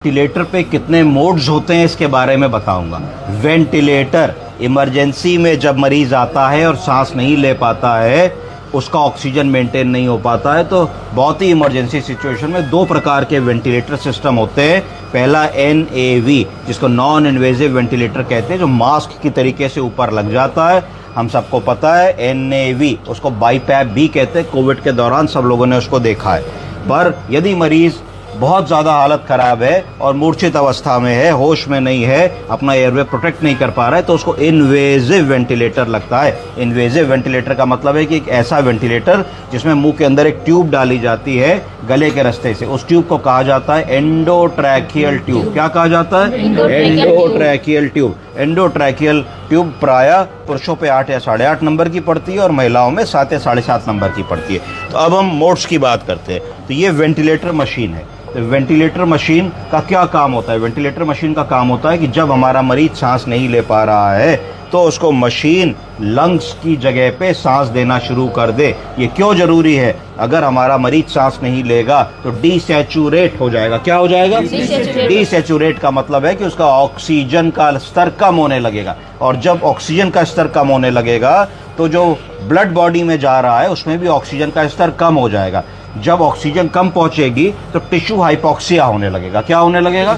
Ventilator पे कितने modes होते हैं इसके बारे में बताऊंगा। वेंटिलेटर इमरजेंसी में जब मरीज आता है और सांस नहीं ले पाता है, उसका ऑक्सीजन मेंटेन नहीं हो पाता है, तो बहुत ही इमरजेंसी सिचुएशन में दो प्रकार के वेंटिलेटर सिस्टम होते हैं। पहला NAV, जिसको नॉन इन्वेजिव वेंटिलेटर कहते हैं, जो मास्क की तरीके से ऊपर लग जाता है, हम सबको पता है। NAV उसको बाईपैप भी कहते हैं, कोविड के दौरान सब लोगों ने उसको देखा है। पर यदि मरीज बहुत ज़्यादा हालत ख़राब है और मूर्छित अवस्था में है, होश में नहीं है, अपना एयरवे प्रोटेक्ट नहीं कर पा रहा है, तो उसको इन्वेजिव वेंटिलेटर लगता है। इन्वेजिव वेंटिलेटर का मतलब है कि एक ऐसा वेंटिलेटर जिसमें मुंह के अंदर एक ट्यूब डाली जाती है गले के रास्ते से। उस ट्यूब को कहा जाता है एंडोट्रैकियल ट्यूब। क्या कहा जाता है? Endotracheal tube. एंडोट्रैकियल ट्यूब प्रायः पुरुषों पे 8 या 8.5 नंबर की पड़ती है और महिलाओं में 7 या 7.5 नंबर की पड़ती है। तो अब हम मोड्स की बात करते हैं। तो ये वेंटिलेटर मशीन है। तो वेंटिलेटर मशीन का क्या काम होता है? वेंटिलेटर मशीन का काम होता है कि जब हमारा मरीज सांस नहीं ले पा रहा है तो उसको मशीन लंग्स की जगह पे सांस देना शुरू कर दे। ये क्यों जरूरी है? अगर हमारा मरीज सांस नहीं लेगा तो डिसैचुरेट हो जाएगा। क्या हो जाएगा? डिसैचुरेट का मतलब है कि उसका ऑक्सीजन का स्तर कम होने लगेगा, और जब ऑक्सीजन का स्तर कम होने लगेगा तो जो ब्लड बॉडी में जा रहा है उसमें भी ऑक्सीजन का स्तर कम हो जाएगा। जब ऑक्सीजन कम पहुंचेगी तो टिश्यू हाइपोक्सिया होने लगेगा। क्या होने लगेगा?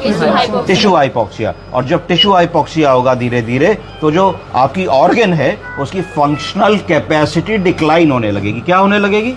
Tissue hypoxia. और जब टिश्यू हाइपोक्सिया होगा धीरे धीरे, तो जो आपकी ऑर्गन है उसकी फंक्शनल कैपेसिटी डिक्लाइन होने लगेगी। क्या होने लगेगी?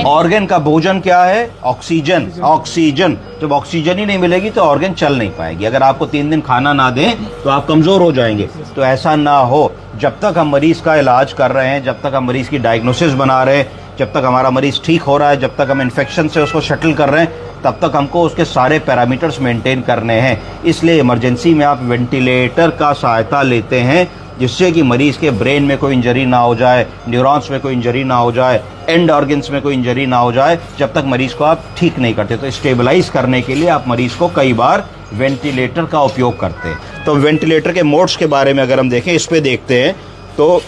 ऑर्गन का भोजन क्या है? ऑक्सीजन। ऑक्सीजन, जब ऑक्सीजन ही नहीं मिलेगी तो ऑर्गन चल नहीं पाएगी। अगर आपको 3 दिन खाना ना दें तो आप कमजोर हो जाएंगे। तो ऐसा ना हो, जब तक हम मरीज का इलाज कर रहे हैं, जब तक हम मरीज की डायग्नोसिस बना रहे हैं, जब तक हमारा मरीज ठीक हो रहा है, जब तक हम इन्फेक्शन से उसको शटल कर रहे हैं, तब तक हमको उसके सारे पैरामीटर्स मेंटेन करने हैं। इसलिए इमरजेंसी में आप वेंटिलेटर का सहायता लेते हैं, जिससे कि मरीज के ब्रेन में कोई इंजरी ना हो जाए, न्यूरॉन्स में कोई इंजरी ना हो जाए, एंड ऑर्गन्स में कोई इंजरी ना हो जाए, जब तक मरीज को आप ठीक नहीं करते। तो स्टेबलाइज करने के लिए आप मरीज को कई बार वेंटिलेटर का उपयोग करते हैं। तो वेंटिलेटर के मोड्स के बारे में अगर हम देखें, इस पे देखते हैं, तो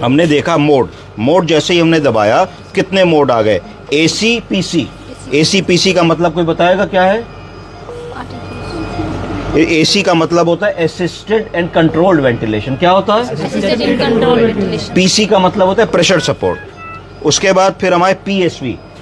हमने देखा मोड जैसे ही हमने दबाया कितने मोड आ गए? ACPC। ACPC का मतलब कोई बताएगा क्या है? AC का मतलब होता है असिस्टेड एंड कंट्रोल्ड वेंटिलेशन। क्या होता है? Assisted and controlled ventilation. PC का मतलब होता है प्रेशर सपोर्ट। उसके बाद फिर हमारे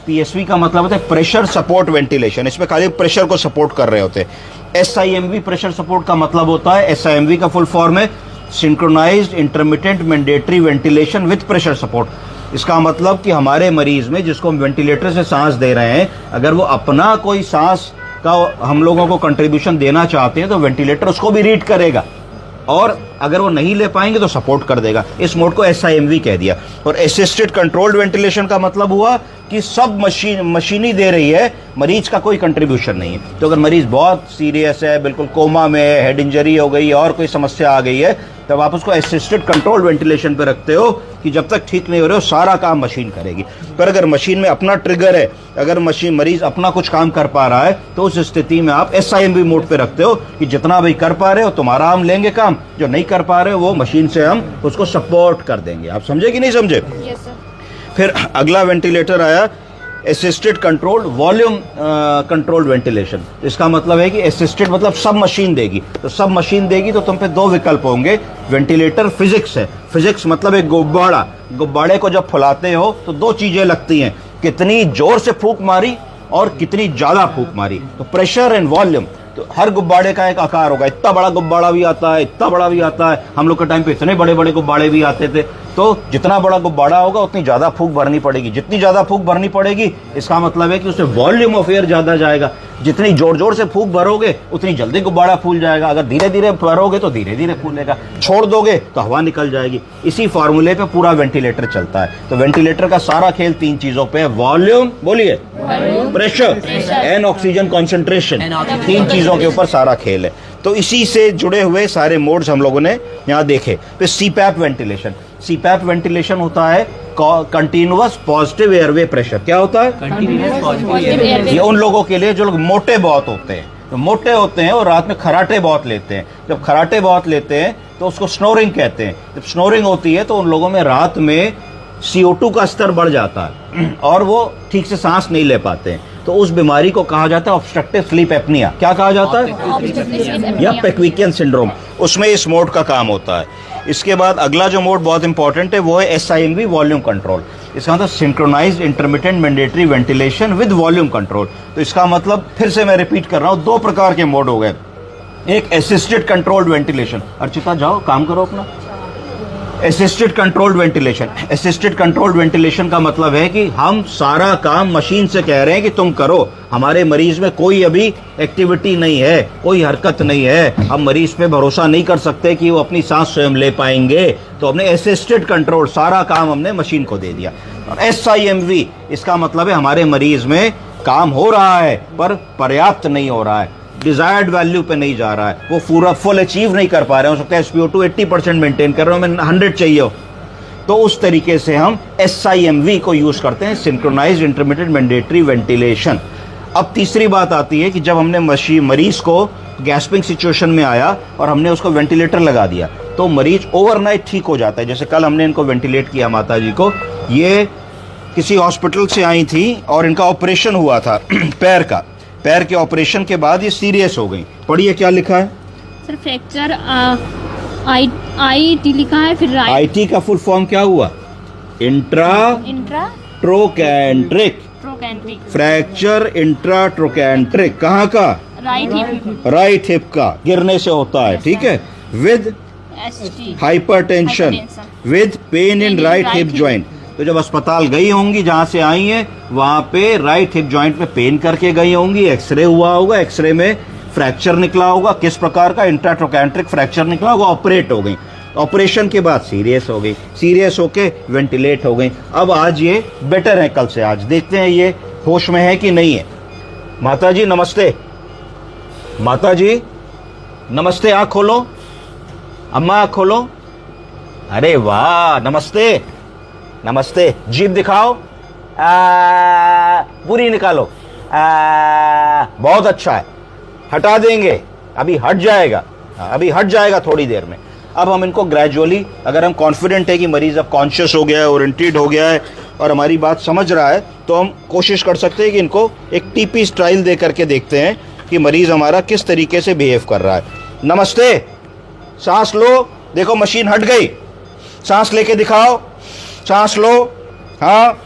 PSV का मतलब होता है प्रेशर सपोर्ट वेंटिलेशन। इसमें खाली प्रेशर को सपोर्ट कर रहे होते हैं। SIMV प्रेशर सपोर्ट का मतलब होता है, SIMV का फुल फॉर्म है synchronised intermittent mandatory ventilation with pressure support. इसका मतलब कि हमारे मरीज में, जिसको हम वेंटिलेटर से सांस दे रहे हैं, अगर वो अपना कोई सांस का हम लोगों को कंट्रीब्यूशन देना चाहते हैं तो वेंटिलेटर उसको भी रीड करेगा, और अगर वो नहीं ले पाएंगे तो सपोर्ट कर देगा। इस मोड को SIMV कह दिया। और असिस्टेड कंट्रोल्ड वेंटिलेशन का मतलब हुआ कि सब मशीनी दे रही है, मरीज का कोई कंट्रीब्यूशन नहीं है। तो अगर मरीज बहुत सीरियस है, बिल्कुल कोमा में है, हेड इंजरी हो गई और कोई समस्या आ गई है, तब आप उसको असिस्टेड कंट्रोल्ड वेंटिलेशन पे रखते हो कि जब तक ठीक नहीं हो रहे हो सारा काम मशीन करेगी। पर अगर मशीन में अपना ट्रिगर है, अगर मरीज अपना कुछ काम कर पा रहा है, तो उस स्थिति में आप SIMV मोड पे रखते हो कि जितना भी कर पा रहे हो तुम्हारा हम लेंगे काम, जो नहीं कर पा रहे हो वो मशीन से हम उसको सपोर्ट कर देंगे। आप समझे कि नहीं समझे? Yes sir. फिर अगला वेंटिलेटर आया assisted controlled volume controlled ventilation. इसका मतलब है कि असिस्टेड मतलब सब मशीन देगी। तो सब मशीन देगी तो तुम पे 2 विकल्प होंगे। वेंटिलेटर फिजिक्स है। फिजिक्स मतलब एक गुब्बारे को जब फुलाते हो तो 2 चीजें लगती हैं, कितनी जोर से फूंक मारी और कितनी ज्यादा फूंक मारी। तो प्रेशर एंड वॉल्यूम। तो हर गुब्बारे का एक आकार होगा। इतना बड़ा गुब्बारा भी आता है, इतना बड़ा भी आता है। हम लोग के टाइम पे इतने बड़े बड़े गुब्बारे भी आते थे। तो जितना बड़ा गुब्बारा होगा उतनी ज्यादा फूंक भरनी पड़ेगी। जितनी ज्यादा फूंक भरनी पड़ेगी, इसका मतलब है कि उसमें वॉल्यूम ऑफ एयर ज्यादा जाएगा। जितनी जोर जोर से फूंक भरोगे उतनी जल्दी गुब्बारा फूल जाएगा। अगर धीरे धीरे भरोगे तो धीरे धीरे फूलेगा। छोड़ दोगे तो हवा निकल जाएगी। इसी फॉर्मूले पे पूरा वेंटिलेटर चलता है। तो वेंटिलेटर का सारा खेल 3 चीजों पे है। वॉल्यूम, बोलिए, प्रेशर एंड ऑक्सीजन कॉन्सेंट्रेशन। 3 चीजों के ऊपर सारा खेल है। तो इसी से जुड़े हुए सारे मोड्स हम लोगों ने यहाँ देखे। फिर CPAP वेंटिलेशन। CPAP वेंटिलेशन होता है कंटिन्यूअस पॉजिटिव एयरवे प्रेशर। क्या होता है? Continuous positive airway. ये उन लोगों के लिए जो लोग मोटे बहुत होते हैं, तो मोटे होते हैं और रात में खराटे बहुत लेते हैं। जब खराटे बहुत लेते हैं तो उसको स्नोरिंग कहते हैं। जब स्नोरिंग होती है तो उन लोगों में रात में CO2 का स्तर बढ़ जाता है और वो ठीक से सांस नहीं ले पाते हैं। तो उस बीमारी को कहा जाता है ऑब्स्ट्रक्टिव स्लीप एपनिया। क्या कहा जाता है? या पेक्विकियन सिंड्रोम। उसमें इस मोड का काम होता है। इसके बाद अगला जो मोड बहुत इंपॉर्टेंट है वो है SIMV वॉल्यूम कंट्रोल। इसका मतलब synchronised intermittent mandatory ventilation with volume control. तो इसका मतलब फिर से मैं रिपीट कर रहा हूँ, 2 प्रकार के मोड हो गए। एक असिस्टेड कंट्रोल्ड वेंटिलेशन। अर्चिता जाओ काम करो अपना। Assisted controlled ventilation. Assisted controlled ventilation का मतलब है कि हम सारा काम मशीन से कह रहे हैं कि तुम करो। हमारे मरीज में कोई अभी एक्टिविटी नहीं है, कोई हरकत नहीं है, हम मरीज पे भरोसा नहीं कर सकते कि वो अपनी सांस स्वयं ले पाएंगे, तो हमने असिस्टेड कंट्रोल, सारा काम हमने मशीन को दे दिया। और SIMV इसका मतलब है हमारे मरीज में काम हो रहा है पर पर्याप्त नहीं हो रहा है, डिजायर्ड वैल्यू पे नहीं जा रहा है, वो पूरा फुल अचीव नहीं कर पा रहे हो सकता है SpO2 80% मेंटेन कर रहे हो, मैं 100 चाहिए हो। तो उस तरीके से हम SIMV को यूज करते हैं, सिंक्रोनाइज्ड इंटरमिटेंट मैंडेटरी वेंटिलेशन। अब तीसरी बात आती है कि जब हमने मरीज को गैस्पिंग सिचुएशन में आया और हमने उसको वेंटिलेटर लगा दिया तो मरीज ओवरनाइट ठीक हो जाता है। जैसे कल हमने इनको वेंटिलेट किया माता जी को, ये किसी हॉस्पिटल से आई थी और इनका ऑपरेशन हुआ था पैर का। पैर के ऑपरेशन के बाद ये सीरियस हो गई। पढ़िए क्या लिखा है सर? फ्रैक्चर IT लिखा है, फिर IT का फुल फॉर्म क्या हुआ? Intra trochanteric fracture intratrochanteric. कहाँ का? राइट हिप का, गिरने से होता है, ठीक है। With hypertension with pain in right hip joint. तो जब अस्पताल गई होंगी जहां से आई हैं वहां पे राइट हिप जॉइंट में पेन करके गई होंगी, एक्सरे हुआ होगा, एक्सरे में फ्रैक्चर निकला होगा, किस प्रकार का? इंट्राट्रोकैंट्रिक फ्रैक्चर निकला होगा, ऑपरेट हो गई। ऑपरेशन के बाद सीरियस हो गई, सीरियस होके वेंटिलेट हो गई। अब आज ये बेटर है कल से, आज देखते हैं ये होश में है कि नहीं है। माता जी नमस्ते, माता जी नमस्ते, आँख खोलो, अम्मा आँख खोलो। अरे वाह, नमस्ते नमस्ते। जीभ दिखाओ, पूरी निकालो, बहुत अच्छा है, हटा देंगे, अभी हट जाएगा, अभी हट जाएगा थोड़ी देर में। अब हम इनको ग्रेजुअली, अगर हम कॉन्फिडेंट है कि मरीज अब कॉन्शियस हो गया है, ओरिएंटेड हो गया है और हमारी बात समझ रहा है, तो हम कोशिश कर सकते हैं कि इनको एक TP स्टाइल दे करके देखते हैं कि मरीज हमारा किस तरीके से बिहेव कर रहा है। नमस्ते, सांस लो, देखो मशीन हट गई, सांस लेके दिखाओ, सांस लो, हाँ,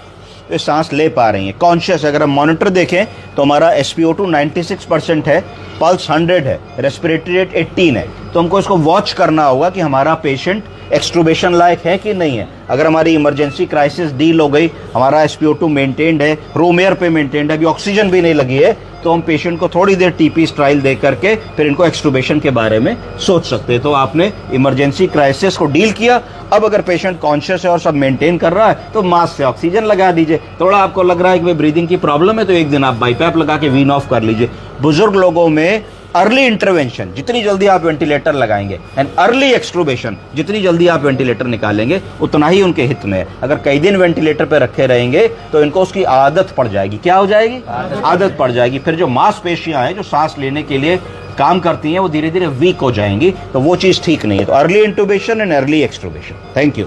ये सांस ले पा रही हैं, कॉन्शियस। अगर हम मॉनिटर देखें तो हमारा SpO2 96% है, पल्स 100 है, रेस्पिरेटरी रेट 18 है। तो हमको इसको वॉच करना होगा कि हमारा पेशेंट एक्सट्रूबेशन लायक है कि नहीं है। अगर हमारी इमरजेंसी क्राइसिस डील हो गई, हमारा SpO2 मेंटेन्ड है, रूम एयर पे मेंटेन्ड है, अभी ऑक्सीजन भी नहीं लगी है, तो हम पेशेंट को थोड़ी देर TP स्टाइल दे करके फिर इनको एक्सट्रूबेशन के बारे में सोच सकते हैं। तो आपने इमरजेंसी क्राइसिस को डील किया। अब अगर पेशेंट कॉन्शियस है और सब मेंटेन कर रहा है तो मास्क से ऑक्सीजन लगा दीजिए। थोड़ा आपको लग रहा है कि भाई ब्रीदिंग की प्रॉब्लम है तो एक दिन आप बाईपैप लगा के वीन ऑफ कर लीजिए। बुजुर्ग लोगों में अर्ली इंटरवेंशन, जितनी जल्दी आप वेंटिलेटर लगाएंगे, एंड अर्ली एक्सट्रूबेशन, जितनी जल्दी आप वेंटिलेटर निकालेंगे उतना ही उनके हित में है। अगर कई दिन वेंटिलेटर पे रखे रहेंगे तो इनको उसकी आदत पड़ जाएगी। क्या हो जाएगी? आदत पड़ जाएगी। फिर जो मांसपेशियां हैं जो सांस लेने के लिए काम करती हैं वो धीरे धीरे वीक हो जाएंगी, तो वो चीज ठीक नहीं है। तो early intubation and early extubation. Thank you.